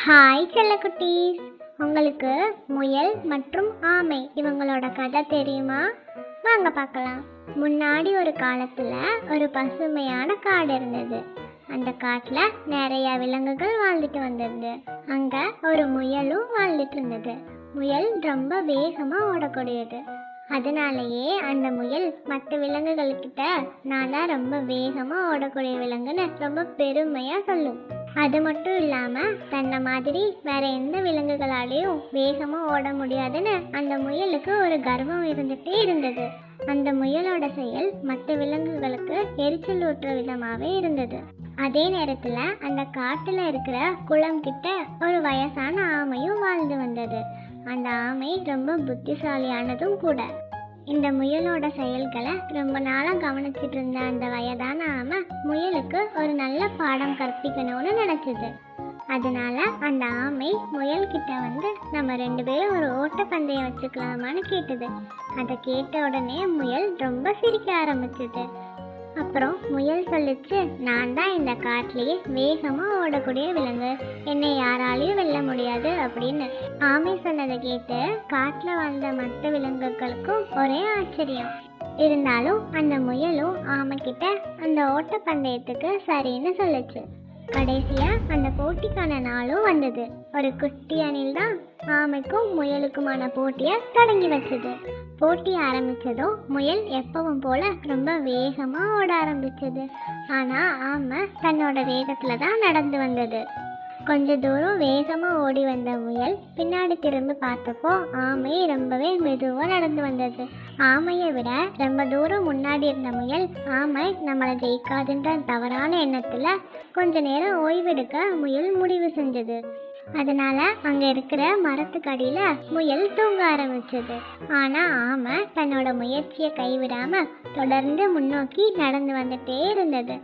Hi செல்லக்குட்டீஸ், உங்களுக்கு முயல் மற்றும் ஆமை இவங்களோட கதை தெரியுமா? வாங்க பார்க்கலாம். முன்னாடி ஒரு காலத்துல ஒரு பசுமையான காடு இருந்தது. அந்த காட்டுல நிறைய விலங்குகள் வாழ்ந்துட்டு வந்தது. அங்க ஒரு முயலும் வாழ்ந்துட்டு இருந்தது. முயல் ரொம்ப வேகமா ஓடக்கூடியது. அதனாலேயே அந்த முயல் மற்ற விலங்குகள்கிட்ட நான் தான் ரொம்ப வேகமா ஓடக்கூடிய விலங்குன்னு ரொம்ப பெருமையா சொல்லும். அது மட்டும் இல்லாம தன்னை மாதிரி வேற எந்த விலங்குகளாலையும் வேகமா ஓட முடியாதுன்னு அந்த முயலுக்கு ஒரு கர்வம் இருந்துட்டே இருந்தது. அந்த முயலோட செயல் மற்ற விலங்குகளுக்கு எரிச்சல் ஊட்டுற விதமாவே இருந்தது. அதே நேரத்துல அந்த காட்டுல இருக்கிற குளம் கிட்ட ஒரு வயசான ஆமையும் வாழ்ந்து வந்தது. அந்த ஆமை ரொம்ப புத்திசாலியானதும் கூட. இந்த முயலோட செயல்களை ரொம்ப நாளா கவனிச்சிட்டு இருந்த அந்த வயதான ஆமை முயலுக்கு ஒரு நல்ல பாடம் கற்பிக்கணும்னு நினைச்சது. அதனால அந்த ஆமை முயல் கிட்ட வந்து நம்ம 2 பேரும் ஒரு ஓட்டப்பந்தயம் வச்சுக்கலாமான்னு கேட்டது. அதை கேட்ட உடனே முயல் ரொம்ப சிரிக்க ஆரம்பிச்சது. அப்புறம் முயல் சொல்லிச்சு, நான் தான் இந்த காட்டிலேயே வேகமா ஓடக்கூடிய விலங்கு, என்னை யாராலையும் வெல்ல முடியாது அப்படின்னு. ஆமை சொன்னதை கேட்டு காட்டுல வாழ்ந்த மற்ற விலங்குகளுக்கும் ஒரே ஆச்சரியம். இருந்தாலும் அந்த முயலும் ஆமை கிட்ட அந்த ஓட்டப்பந்தயத்துக்கு சரின்னு சொல்லுச்சு. கடைசியா அந்த போட்டிக்கான நாளும் வந்தது. ஒரு குட்டி அணில் தான் ஆமைக்கும் முயலுக்குமான போட்டியை தொடங்கி வச்சது. போட்டி ஆரம்பிச்சதும் முயல் எப்பவும் போல ரொம்ப வேகமா ஓட ஆரம்பிச்சது. ஆனா ஆமை தன்னோட வேகத்துல தான் நடந்து வந்தது. கொஞ்ச தூரம் வேகமா ஓடி வந்த முயல் பின்னாடி திரும்பி பார்த்தப்போ ஆமை ரொம்பவே மெதுவா நடந்து வந்தது. ஆமையை விட ரொம்ப தூரம் முன்னாடி இருந்த முயல் ஆமை நம்மளை ஜெயிக்காதுன்ற தவறான எண்ணத்துல கொஞ்ச நேரம் ஓய்வெடுக்க முயல் முடிவு செஞ்சது. அதனால அங்க இருக்கிற மரத்துக்கு அடியில முயல் தூங்க ஆரம்பிச்சது. ஆனா ஆமை தன்னோட முயற்சியை கைவிடாம தொடர்ந்து முன்னோக்கி நடந்து வந்துட்டே இருந்தது.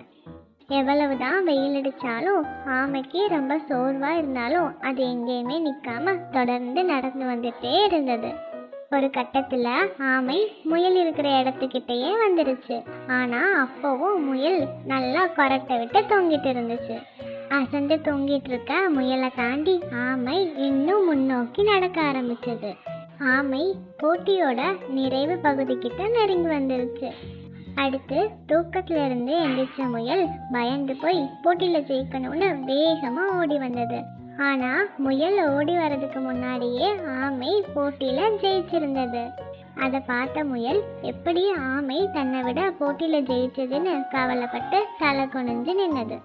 எவ்வளவுதான் வெயில் அடிச்சாலும் ஆமைக்கு ரொம்ப சோர்வா இருந்தாலும் அது எங்கேயுமே நிக்காம தொடர்ந்து நடந்து வந்துட்டே இருந்தது. ஒரு கட்டத்துல ஆமை முயல் இருக்கிற இடத்துக்கிட்டயே வந்துருச்சு. ஆனா அப்பவும் முயல் நல்லா கொரட்டை விட்டு தொங்கிட்டு இருந்துச்சு. அசந்து தொங்கிட்டு இருக்க முயலை தாண்டி ஆமை இன்னும் முன்னோக்கி நடக்க ஆரம்பிச்சது. ஆமை போட்டியோட நிறைவு பகுதிக்கிட்ட நெருங்கி வந்துருச்சு. அடுத்து தூக்கத்துல இருந்து எந்திரிச்ச முயல் பயந்து போய் போட்டியில ஜெயிக்கணும்னு வேகமா ஓடி வந்தது. ஆனா முயல் ஓடி வர்றதுக்கு முன்னாடியே ஆமை போட்டியில ஜெயிச்சிருந்தது. அதை பார்த்த முயல் எப்படி ஆமை தன்னை விட போட்டியில ஜெயிச்சதுன்னு கவலைப்பட்டு தலை குனிஞ்சு நின்னது.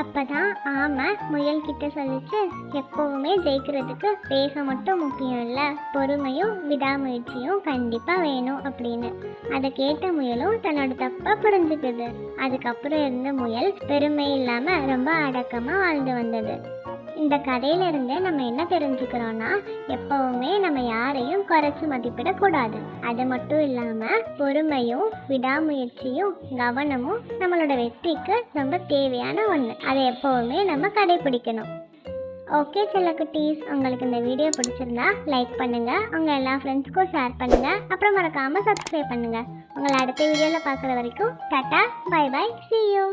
அப்பதான் ஆமை முயல் கிட்ட சொல்லிச்சு, எப்பவுமே ஜெயிக்கிறதுக்கு வேகம் மட்டும் முக்கியம் இல்ல, பொறுமையும் விடாமுயற்சியும் கண்டிப்பா வேணும் அப்படின்னு. அதை கேட்ட முயலும் தன்னோட தப்பா புரிஞ்சுக்குது. அதுக்கப்புறம் இருந்த முயல் பெருமை இல்லாம ரொம்ப அடக்கமா வாழ்ந்து வந்தது. இந்த கதையில இருந்து நம்ம என்ன தெரிஞ்சுக்கிறோம்னா, எப்பவுமே நம்ம யாரையும் குறைச்சு மதிப்பிடக்கூடாது. அது மட்டும் இல்லாம பொறுமையும் விடாமுயற்சியும் கவனமும் நம்மளோட வெற்றிக்கு ரொம்ப தேவையான ஒண்ணு. அதை எப்பவுமே நம்ம கடைபிடிக்கணும். ஓகே செல்லக்குட்டீஸ், உங்களுக்கு இந்த வீடியோ பிடிச்சிருந்தா லைக் பண்ணுங்க, உங்க எல்லா ஃப்ரெண்ட்ஸ்க்கும் ஷேர் பண்ணுங்க, அப்புறம் மறக்காம சப்ஸ்கிரைப் பண்ணுங்க. உங்களை அடுத்த வீடியோல பார்க்குற வரைக்கும் tata, bye bye, see you.